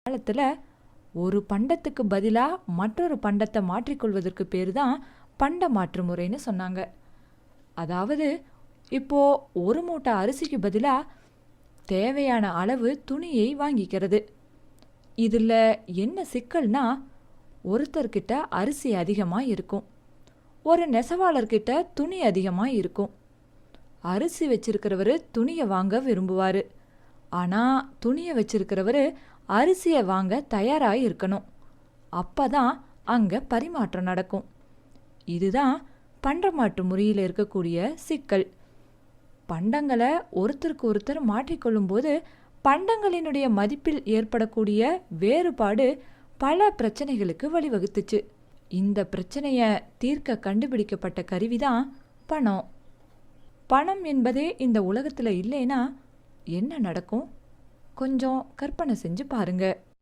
காலத்தில் ஒரு பண்டத்துக்கு பதிலாக மற்றொரு பண்டத்தை மாற்றிக்கொள்வதற்கு பேர் தான் பண்ட மாற்று முறைன்னு சொன்னாங்க. அதாவது இப்போ ஒரு மூட்டை அரிசிக்கு பதிலாக தேவையான அளவு துணியை வாங்கிக்கிறது. இதில் என்ன சிக்கல்னா, ஒருத்தர்கிட்ட அரிசி அதிகமாக இருக்கும், ஒரு நெசவாளர்கிட்ட துணி அதிகமாக இருக்கும். அரிசி வச்சிருக்கிறவர் துணியை வாங்க விரும்புவார், ஆனால் துணியை வச்சிருக்கிறவர் அரிசியை வாங்க தயாராக இருக்கணும். அப்போ தான் அங்கே பரிமாற்றம் நடக்கும். இதுதான் பண்டமாற்று முறையில் இருக்கக்கூடிய சிக்கல். பண்டங்களை ஒருத்தருக்கு ஒருத்தர் மாற்றிக்கொள்ளும் போது பண்டங்களினுடைய மதிப்பில் ஏற்படக்கூடிய வேறுபாடு பல பிரச்சனைகளுக்கு வழிவகுத்துச்சு. இந்த பிரச்சனையை தீர்க்க கண்டுபிடிக்கப்பட்ட கருவிதான் பணம். பணம் என்பதே இந்த உலகத்தில் இல்லைன்னா என்ன நடக்கும்? கொஞ்சம் கற்பனை செஞ்சு பாருங்க.